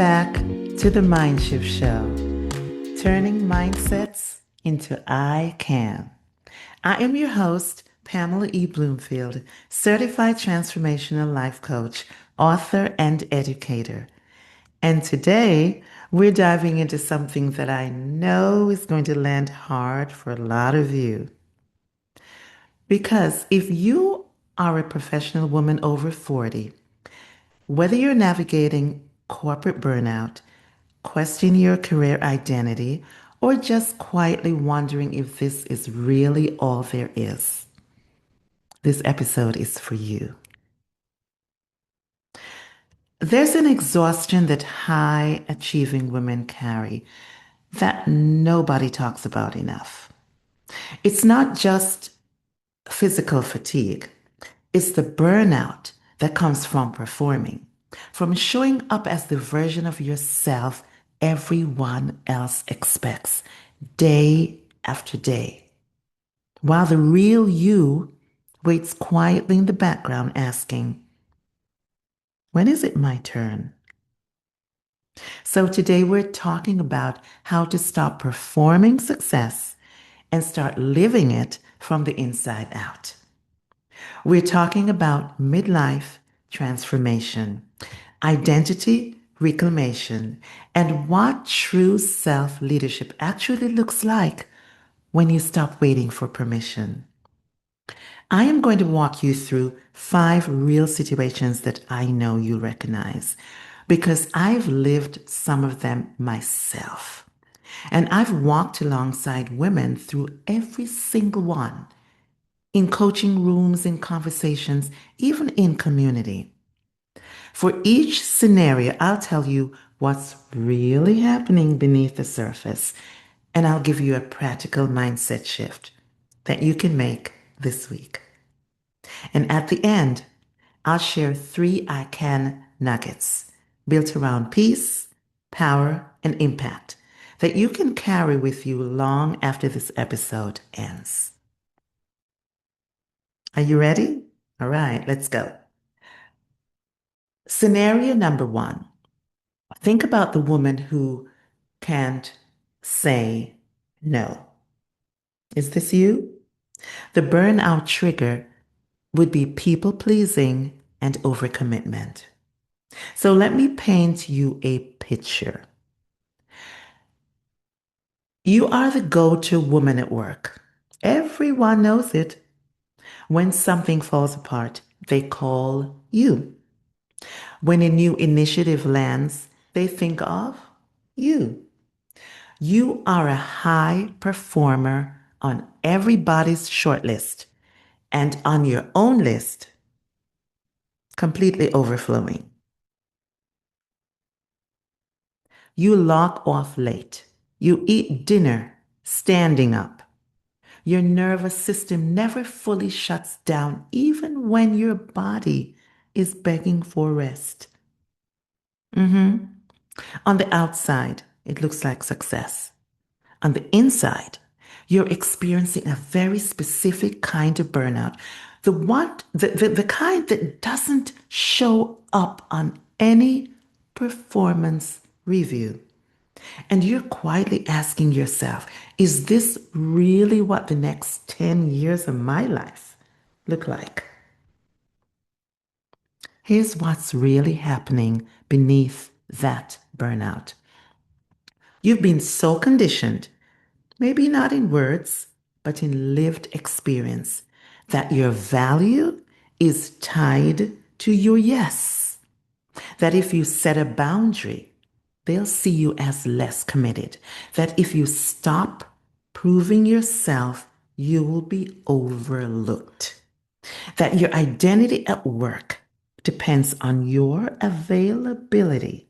back to the MindShift Show, turning mindsets into I can. I am your host, Pamela Bloomfield, certified transformational life coach, author, and educator. And today, we're diving into something that I know is going to land hard for a lot of you. Because if you are a professional woman over 40, whether you're navigating corporate burnout, questioning your career identity, or just quietly wondering if this is really all there is, this episode is for you. There's an exhaustion that high achieving women carry that nobody talks about enough. It's not just physical fatigue, it's the burnout that comes from performing, from showing up as the version of yourself everyone else expects day after day, while the real you waits quietly in the background asking, when is it my turn? So today we're talking about how to stop performing success and start living it from the inside out. We're talking about midlife transformation, identity reclamation, and what true self leadership actually looks like when you stop waiting for permission. I am going to walk you through 5 real situations that I know you recognize because I've lived some of them myself. And I've walked alongside women through every single one in coaching rooms, in conversations, even in community. For each scenario, I'll tell you what's really happening beneath the surface, and I'll give you a practical mindset shift that you can make this week. And at the end, I'll share 3 I can nuggets built around peace, power, and impact that you can carry with you long after this episode ends. Are you ready? All right, let's go. Scenario number 1. Think about the woman who can't say no. Is this you? The burnout trigger would be people pleasing and overcommitment. So let me paint you a picture. You are the go-to woman at work. Everyone knows it. When something falls apart, they call you. When a new initiative lands, they think of you. You are a high performer on everybody's shortlist and on your own list, completely overflowing. You log off late. You eat dinner standing up. Your nervous system never fully shuts down, even when your body is begging for rest. On the outside, it looks like success. On the inside, you're experiencing a very specific kind of burnout. The kind that doesn't show up on any performance review. And you're quietly asking yourself, is this really what the next 10 years of my life look like? Here's what's really happening beneath that burnout. You've been so conditioned, maybe not in words, but in lived experience, that your value is tied to your yes. That if you set a boundary, they'll see you as less committed. That if you stop proving yourself, you will be overlooked. That your identity at work depends on your availability.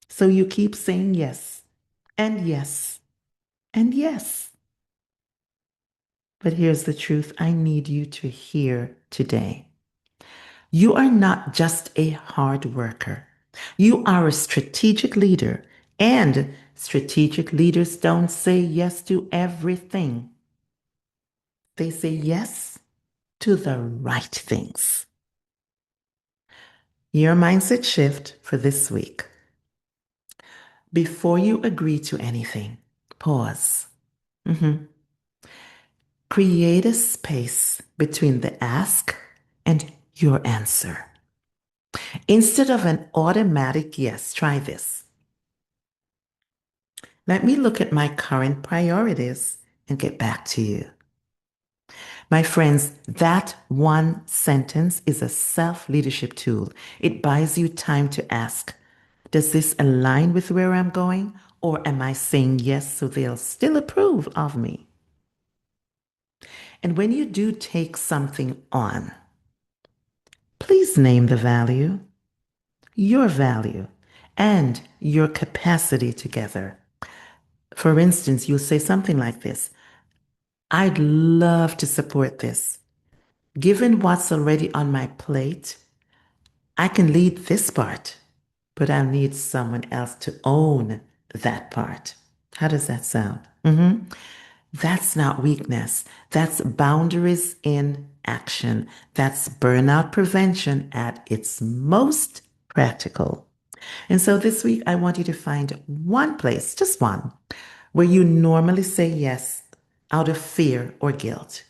So you keep saying yes and yes and yes. But here's the truth I need you to hear today. You are not just a hard worker. You are a strategic leader, and strategic leaders don't say yes to everything. They say yes to the right things. Your mindset shift for this week. Before you agree to anything, pause. Mhm. Create a space between the ask and your answer. Instead of an automatic yes, try this. Let me look at my current priorities and get back to you. My friends, that one sentence is a self leadership tool. It buys you time to ask, does this align with where I'm going? Or am I saying yes so they'll still approve of me? And when you do take something on, please name the value, your value, and your capacity together. For instance, you'll say something like this: I'd love to support this. Given what's already on my plate, I can lead this part, but I need someone else to own that part. How does that sound? That's not weakness. That's boundaries in action. That's burnout prevention at its most practical. And so this week, I want you to find one place, just one, where you normally say yes out of fear or guilt,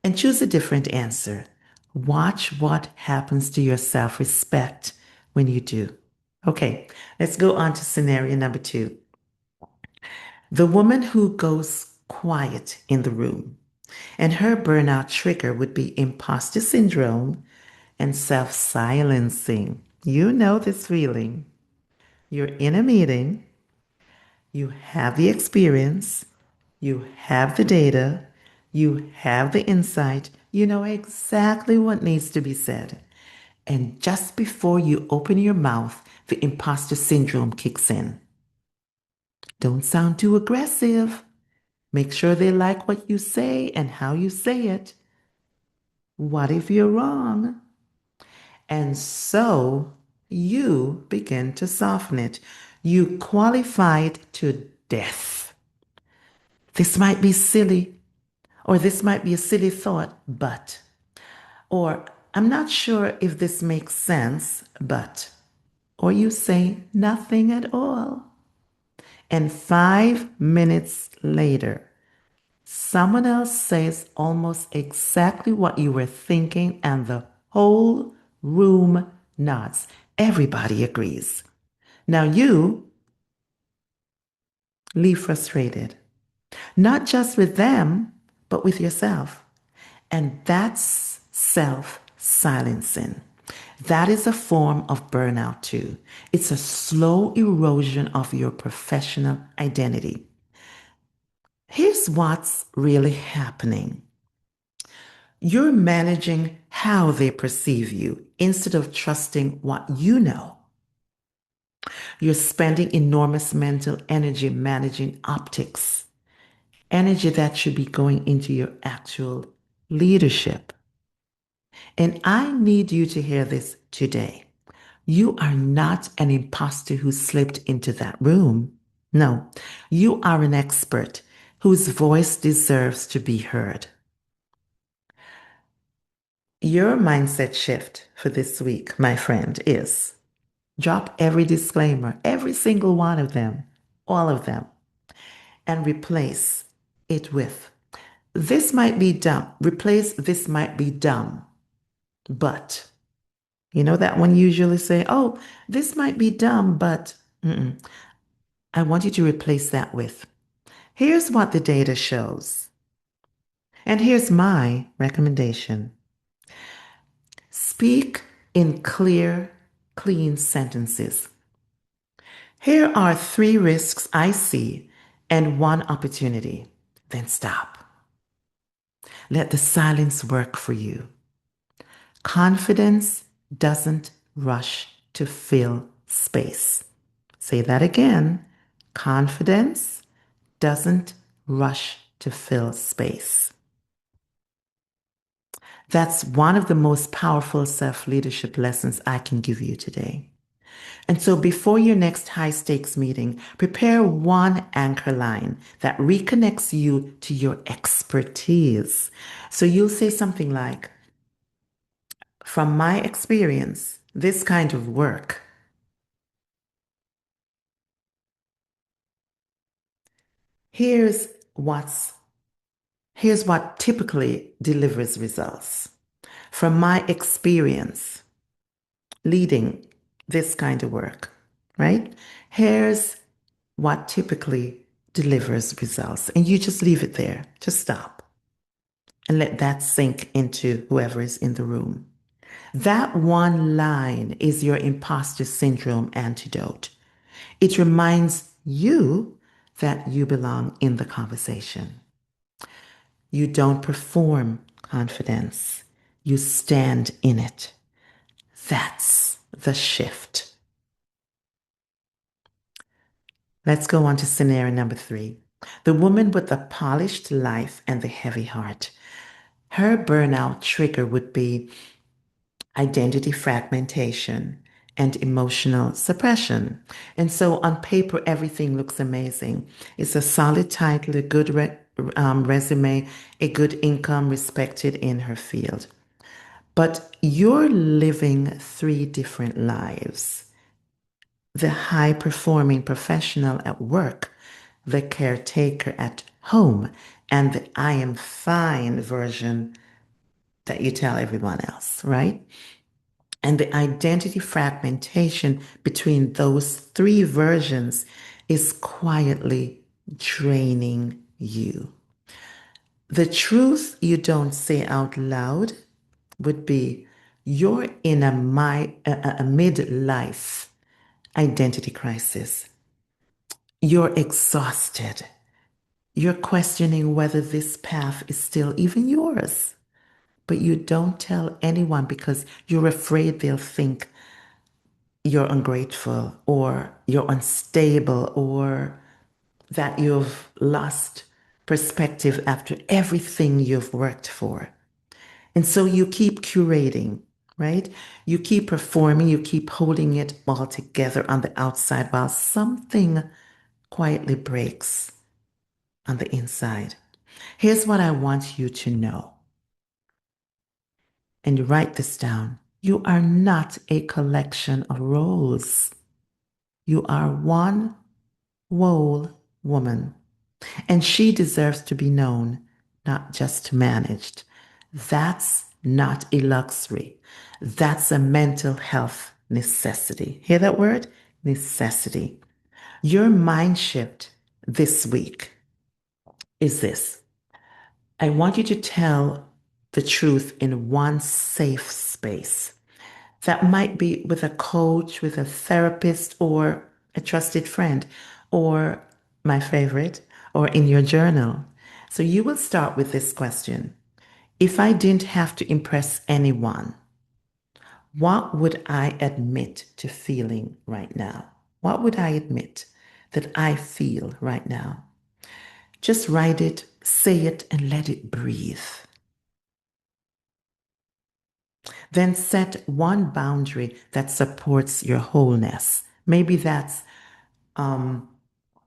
and choose a different answer. Watch what happens to your self respect when you do. Okay, let's go on to scenario number two. The woman who goes quiet in the room, and her burnout trigger would be imposter syndrome and self silencing. You know this feeling. You're in a meeting, you have the experience, you have the data, you have the insight, you know exactly what needs to be said. And just before you open your mouth, the imposter syndrome kicks in. Don't sound too aggressive. Make sure they like what you say and how you say it. What if you're wrong? And so you begin to soften it. You qualify it to death. This might be silly, or this might be a silly thought, but, or I'm not sure if this makes sense, but, or you say nothing at all. And 5 minutes later, someone else says almost exactly what you were thinking, and the whole room nods. Everybody agrees. Now you leave frustrated, not just with them, but with yourself. And that's self silencing. That is a form of burnout, too. It's a slow erosion of your professional identity. Here's what's really happening: you're managing how they perceive you instead of trusting what you know. You're spending enormous mental energy managing optics, energy that should be going into your actual leadership. And I need you to hear this today. You are not an imposter who slipped into that room. No, you are an expert whose voice deserves to be heard. Your mindset shift for this week, my friend, is drop every disclaimer, every single one of them, all of them, and replace it with this might be dumb. Replace this might be dumb, but you know that one usually say, oh, this might be dumb, but I want you to replace that with here's what the data shows. And here's my recommendation: speak in clear, clean sentences. Here are 3 risks I see and 1 opportunity. Then stop. Let the silence work for you. Confidence doesn't rush to fill space. Say that again. Confidence doesn't rush to fill space. That's one of the most powerful self leadership lessons I can give you today. And so before your next high stakes meeting, prepare one anchor line that reconnects you to your expertise. So you'll say something like, from my experience, this kind of work Here's what's here's what typically delivers results. From my experience leading this kind of work, right? Here's what typically delivers results. And you just leave it there. Just stop and let that sink into whoever is in the room. That one line is your imposter syndrome antidote. It reminds you that you belong in the conversation. You don't perform confidence, you stand in it. That's the shift. Let's go on to scenario number 3. The woman with the polished life and the heavy heart. Her burnout trigger would be identity fragmentation and emotional suppression. And so on paper, everything looks amazing. It's a solid title, a good resume, a good income, respected in her field. But you're living 3 different lives: the high performing professional at work, the caretaker at home, and the I am fine version that you tell everyone else, right? And the identity fragmentation between those 3 versions is quietly draining you. The truth you don't say out loud would be you're in a midlife identity crisis. You're exhausted. You're questioning whether this path is still even yours, but you don't tell anyone because you're afraid they'll think you're ungrateful or you're unstable or that you've lost perspective after everything you've worked for. And so you keep curating, right? You keep performing, you keep holding it all together on the outside while something quietly breaks on the inside. Here's what I want you to know, and you write this down. You are not a collection of roles. You are one whole woman, and she deserves to be known, not just managed. That's not a luxury. That's a mental health necessity. Hear that word? Necessity. Your mind shift this week is this. I want you to tell the truth in one safe space. That might be with a coach, with a therapist, or a trusted friend, or my favorite, or in your journal. So you will start with this question. If I didn't have to impress anyone, what would I admit to feeling right now? What would I admit that I feel right now? Just write it, say it, and let it breathe. Then set one boundary that supports your wholeness. Maybe that's um,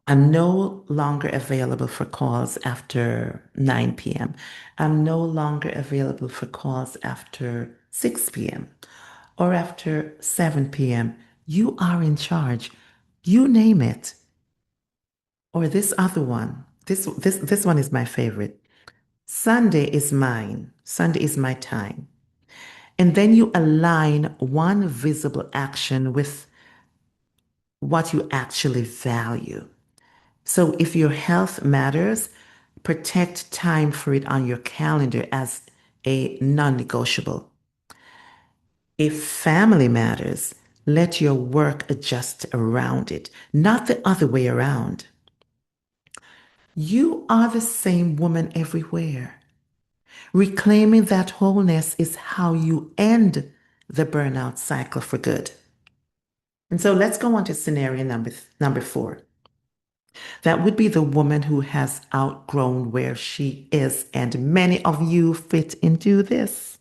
I'm no longer available for calls after 9 p.m. I'm no longer available for calls after 6 p.m. or after 7 p.m. You are in charge. You name it. Or this other one. This one is my favorite. Sunday is mine. Sunday is my time. And then you align one visible action with what you actually value. So if your health matters, protect time for it on your calendar as a non negotiable. If family matters, let your work adjust around it, not the other way around. You are the same woman everywhere. Reclaiming that wholeness is how you end the burnout cycle for good. And so let's go on to scenario number 4. That would be the woman who has outgrown where she is. And many of you fit into this,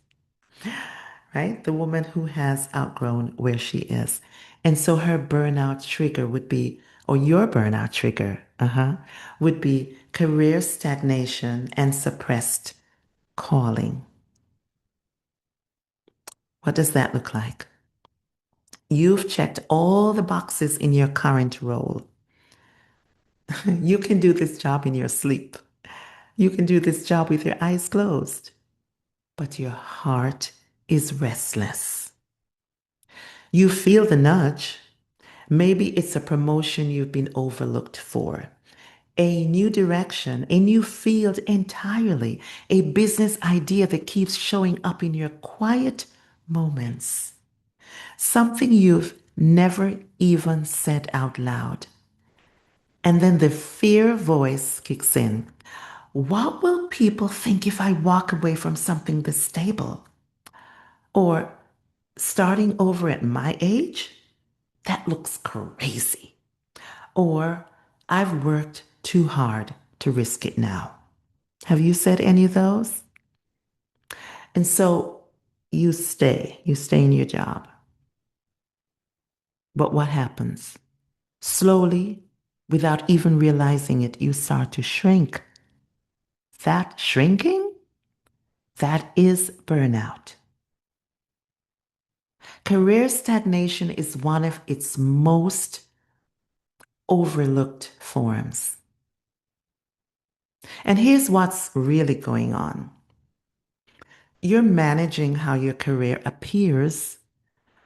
right? The woman who has outgrown where she is. And so her burnout trigger would be, or your burnout trigger, would be career stagnation and suppressed calling. What does that look like? You've checked all the boxes in your current role. You can do this job in your sleep. You can do this job with your eyes closed, but your heart is restless. You feel the nudge. Maybe it's a promotion you've been overlooked for, a new direction, a new field entirely, a business idea that keeps showing up in your quiet moments, something you've never even said out loud. And then the fear voice kicks in. What will people think if I walk away from something this stable? Or starting over at my age? That looks crazy. Or I've worked too hard to risk it now. Have you said any of those? And so you stay in your job. But what happens? Slowly, without even realizing it, you start to shrink. That shrinking, that is burnout. Career stagnation is one of its most overlooked forms. And here's what's really going on. You're managing how your career appears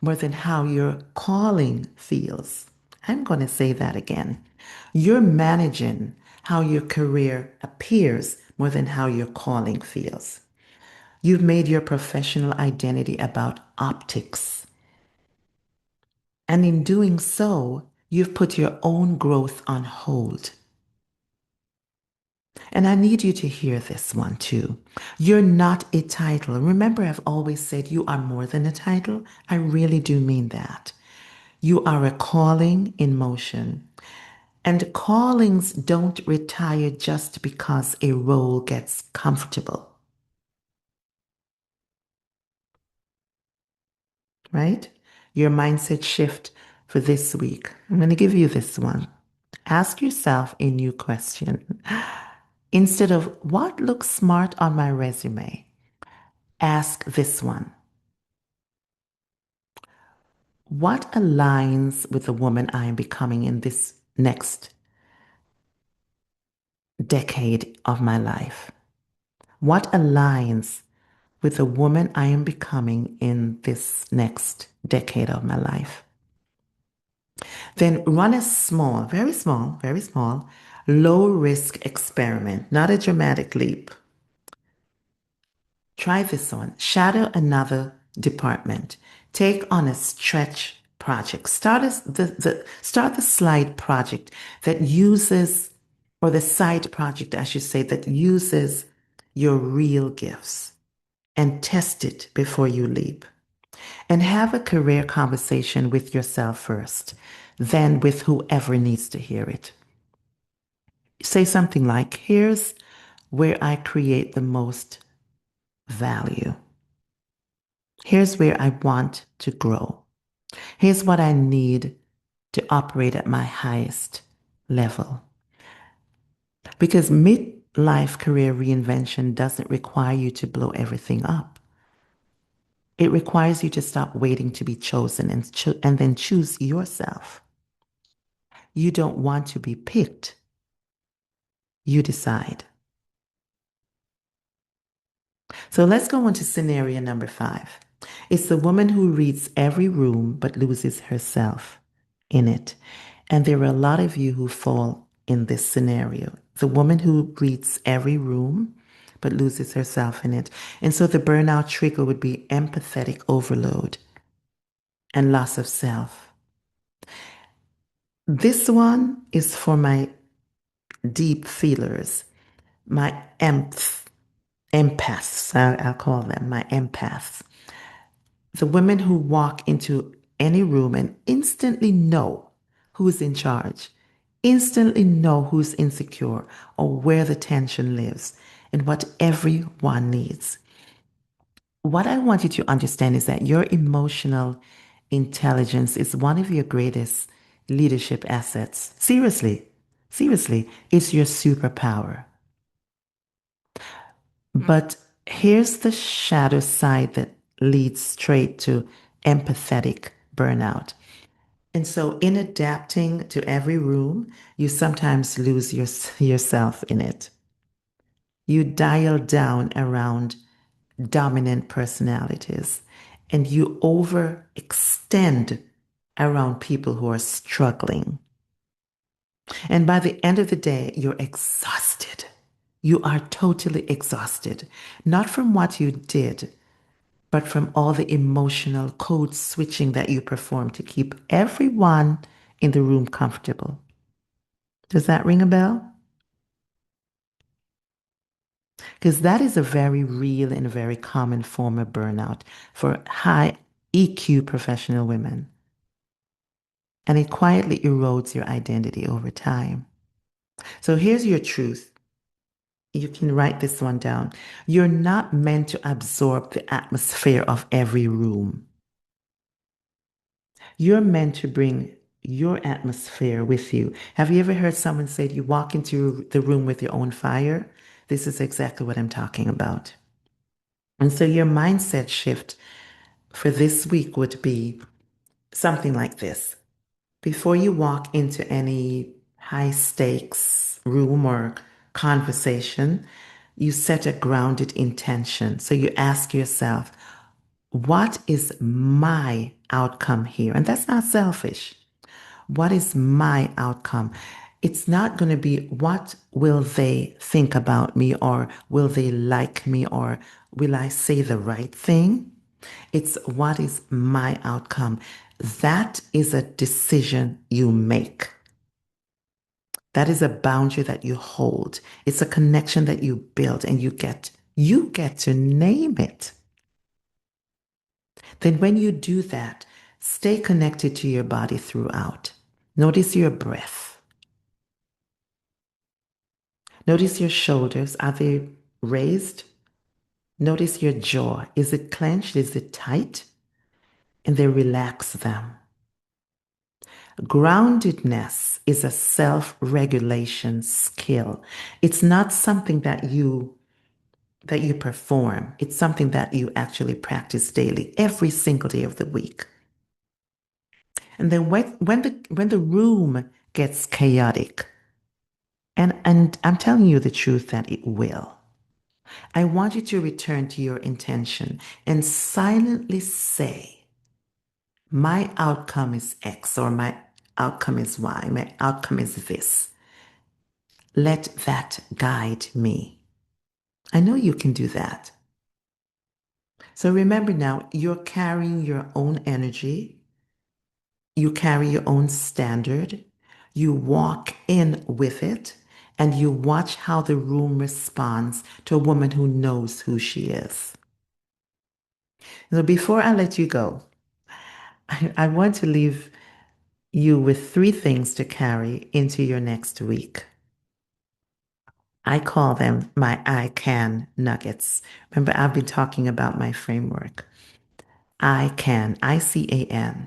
more than how your calling feels. I'm going to say that again. You're managing how your career appears more than how your calling feels. You've made your professional identity about optics. And in doing so, you've put your own growth on hold. And I need you to hear this one too. You're not a title. Remember, I've always said you are more than a title. I really do mean that. You are a calling in motion. And callings don't retire just because a role gets comfortable, right? Your mindset shift for this week. I'm going to give you this one. Ask yourself a new question. Instead of what looks smart on my resume, ask this one. What aligns with the woman I am becoming in this next decade of my life? What aligns with the woman I am becoming in this next decade of my life? Then run a very small, low risk experiment, not a dramatic leap. Try this on. Shadow another department. Take on a stretch project. Start the slide project that uses, or the side project, I should say, that uses your real gifts, and test it before you leap. And have a career conversation with yourself first, then with whoever needs to hear it. Say something like, here's where I create the most value. Here's where I want to grow. Here's what I need to operate at my highest level. Because midlife career reinvention doesn't require you to blow everything up. It requires you to stop waiting to be chosen and then choose yourself. You don't want to be picked. You decide. So let's go on to scenario number 5. It's the woman who reads every room but loses herself in it. And there are a lot of you who fall in this scenario. The woman who reads every room but loses herself in it. And so the burnout trigger would be empathetic overload and loss of self. This one is for my deep feelers, my empaths, I'll call them my empaths. The women who walk into any room and instantly know who's in charge, instantly know who's insecure or where the tension lives and what everyone needs. What I want you to understand is that your emotional intelligence is one of your greatest leadership assets. Seriously, seriously, it's your superpower. But here's the shadow side that leads straight to empathetic burnout. And so, in adapting to every room, you sometimes lose yourself in it. You dial down around dominant personalities and you overextend around people who are struggling. And by the end of the day, you're exhausted. You are totally exhausted, not from what you did, but from all the emotional code switching that you perform to keep everyone in the room comfortable. Does that ring a bell? Because that is a very real and very common form of burnout for high EQ professional women. And it quietly erodes your identity over time. So here's your truth. You can write this one down. You're not meant to absorb the atmosphere of every room. You're meant to bring your atmosphere with you. Have you ever heard someone say you walk into the room with your own fire? This is exactly what I'm talking about. And so your mindset shift for this week would be something like this. Before you walk into any high stakes room or conversation, you set a grounded intention. So you ask yourself, what is my outcome here? And that's not selfish. What is my outcome? It's not going to be what will they think about me or will they like me or will I say the right thing? It's what is my outcome. That is a decision you make. That is a boundary that you hold. It's a connection that you build and you get to name it. Then when you do that, stay connected to your body throughout. Notice your breath. Notice your shoulders. Are they raised? Notice your jaw. Is it clenched? Is it tight? And then relax them. Groundedness is a self-regulation skill. It's not something that you perform. It's something that you actually practice daily, every single day of the week. And then when the room gets chaotic, and I'm telling you the truth that it will, I want you to return to your intention and silently say, my outcome is X or my outcome is Y, my outcome is this. Let that guide me. I know you can do that. So remember now, you're carrying your own energy. You carry your own standard. You walk in with it and you watch how the room responds to a woman who knows who she is. So before I let you go, I want to leave you with three things to carry into your next week. I call them my I can nuggets. Remember, I've been talking about my framework. I can, ICAN.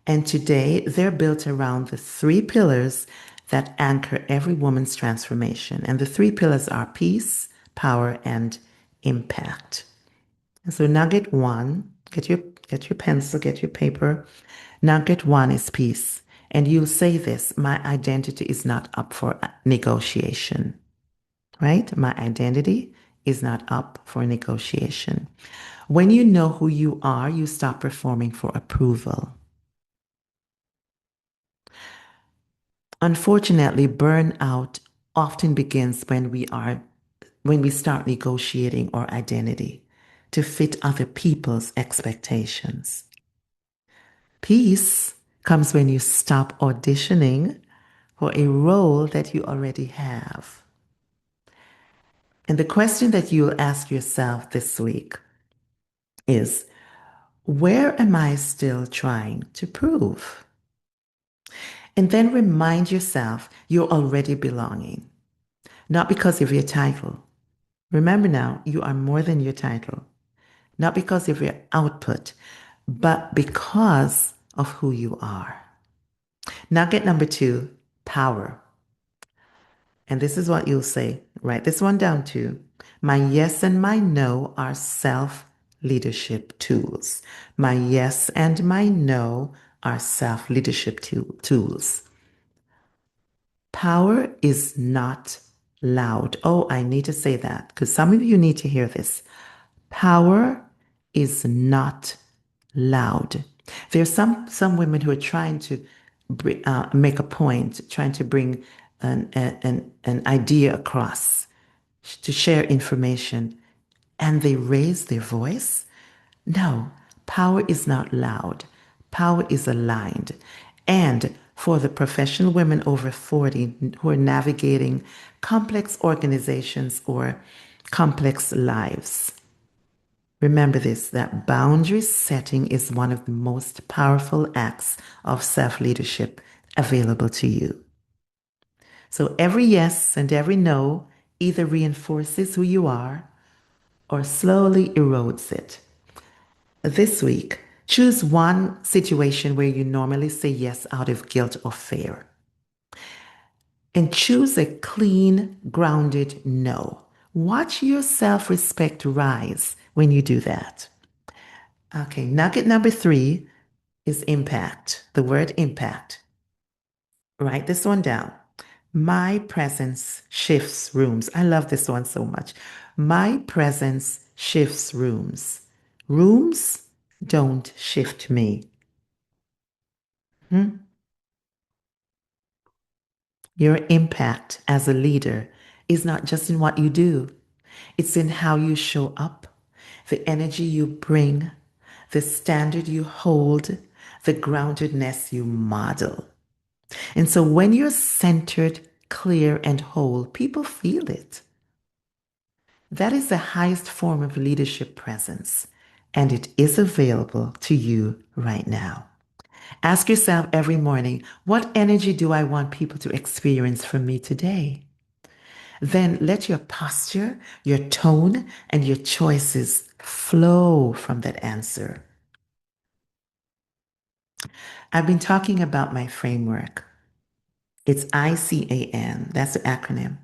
And today they're built around the three pillars that anchor every woman's transformation. And the three pillars are peace, power, and impact. And so nugget one, get your pencil, get your paper. Nugget one is peace. And you'll say this, my identity is not up for negotiation, right? My identity is not up for negotiation. When you know who you are, you stop performing for approval. Unfortunately, burnout often begins when we start negotiating our identity to fit other people's expectations. Peace comes when you stop auditioning for a role that you already have. And the question that you'll ask yourself this week is, where am I still trying to prove? And then remind yourself you're already belonging, not because of your title. Remember now, you are more than your title, not because of your output, but because of who you are. Nugget number two, power. And this is what you'll say. Write this one down too. My yes and my no are self leadership tools. My yes and my no our self-leadership tools. Power is not loud. Oh, I need to say that because some of you need to hear this. Power is not loud. There's some women who are trying to make a point, trying to bring an idea across, to share information, and they raise their voice. No, power is not loud. Power is aligned. And for the professional women over 40 who are navigating complex organizations or complex lives, remember this, that boundary setting is one of the most powerful acts of self-leadership available to you. So every yes and every no either reinforces who you are or slowly erodes it. This week, choose one situation where you normally say yes out of guilt or fear. And choose a clean, grounded no. Watch your self respect rise when you do that. Okay, nugget number 3 is impact. The word impact. Write this one down. My presence shifts rooms. I love this one so much. My presence shifts rooms. Rooms don't shift me. Hmm? Your impact as a leader is not just in what you do, it's in how you show up, the energy you bring, the standard you hold, the groundedness you model. And so when you're centered, clear, and whole, people feel it. That is the highest form of leadership presence, and it is available to you right now. Ask yourself every morning, what energy do I want people to experience from me today? Then let your posture, your tone, and your choices flow from that answer. I've been talking about my framework. It's ICAN, that's the acronym.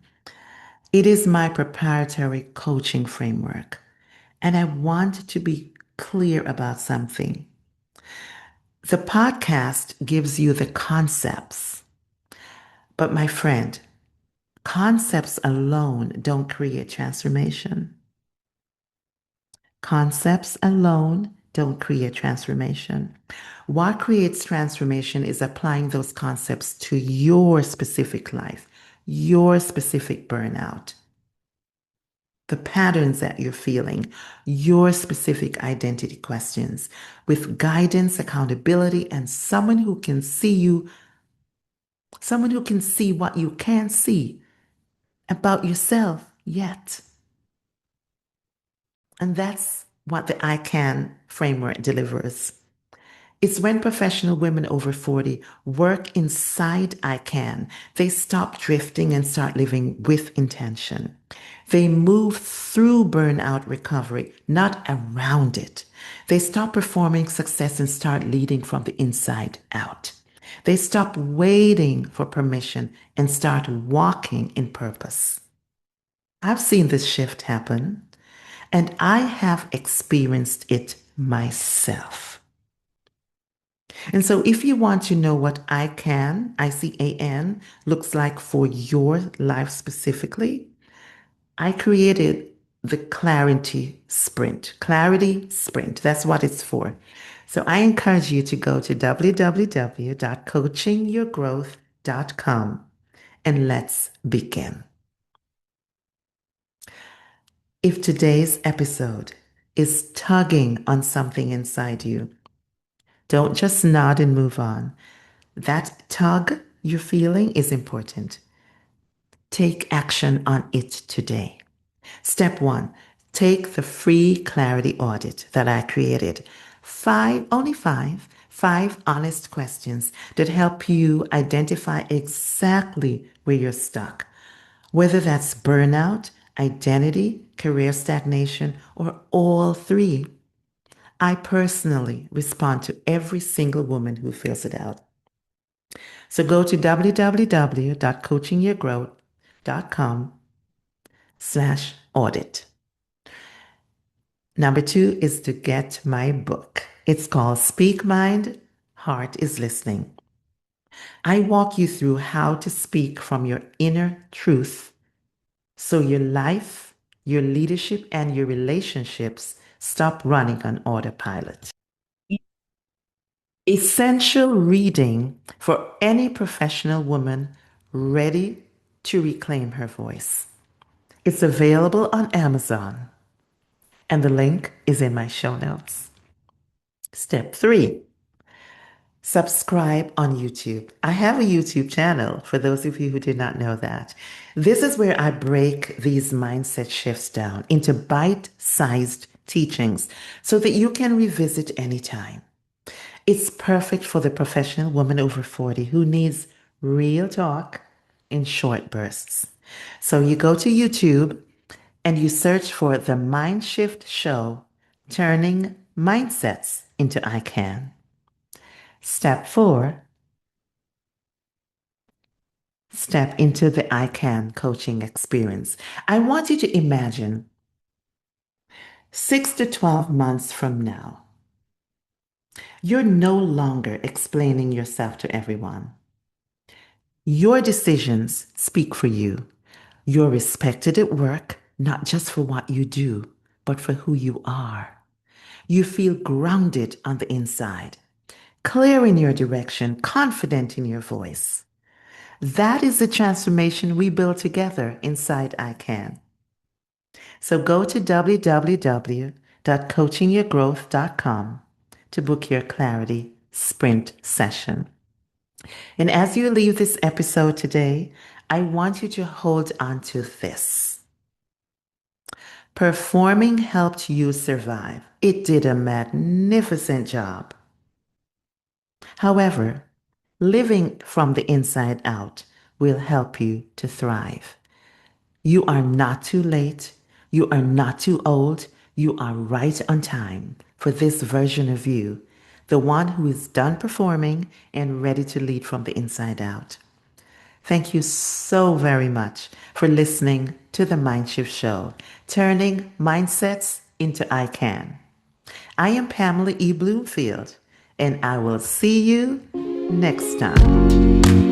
It is my proprietary coaching framework. And I want to be clear about something. The podcast gives you the concepts, but my friend, concepts alone don't create transformation. Concepts alone don't create transformation. What creates transformation is applying those concepts to your specific life, your specific burnout, the patterns that you're feeling, your specific identity questions, with guidance, accountability, and someone who can see you, someone who can see what you can't see about yourself yet. And that's what the I Can framework delivers. It's when professional women over 40 work inside I Can, they stop drifting and start living with intention. They move through burnout recovery, not around it. They stop performing success and start leading from the inside out. They stop waiting for permission and start walking in purpose. I've seen this shift happen, and I have experienced it myself. And so if you want to know what ICAN looks like for your life specifically, I created the Clarity Sprint. Clarity Sprint, that's what it's for. So I encourage you to go to www.coachingyourgrowth.com and let's begin. If today's episode is tugging on something inside you, don't just nod and move on. That tug you're feeling is important. Take action on it today. Step 1, take the free clarity audit that I created. Only five honest questions that help you identify exactly where you're stuck, whether that's burnout, identity, career stagnation, or all three. I personally respond to every single woman who fills it out. So go to www.coachingyourgrowth.com/audit. Number 2 is to get my book. It's called Speak Mind, heart is listening. I walk you through how to speak from your inner truth so your life, your leadership, and your relationships stop running on autopilot. Essential reading for any professional woman ready to reclaim her voice. It's available on Amazon, and the link is in my show notes. Step 3, subscribe on YouTube. I have a YouTube channel for those of you who did not know that. This is where I break these mindset shifts down into bite-sized teachings so that you can revisit anytime. It's perfect for the professional woman over 40 who needs real talk in short bursts. So you go to YouTube and you search for the MindShift Show, turning mindsets into I Can. Step 4, step into the I Can coaching experience. I want you to imagine 6 to 12 months from now, you're no longer explaining yourself to everyone. Your decisions speak for you. You're respected at work, not just for what you do, but for who you are. You feel grounded on the inside, clear in your direction, confident in your voice. That is the transformation we build together inside I Can. So go to www.coachingyourgrowth.com to book your clarity sprint session. And as you leave this episode today, I want you to hold on to this. Performing helped you survive. It did a magnificent job. However, living from the inside out will help you to thrive. You are not too late. You are not too old. You are right on time for this version of you, the one who is done performing and ready to lead from the inside out. Thank you so very much for listening to the MindShift Show, turning mindsets into I Can. I am Pamela Bloomfield, and I will see you next time.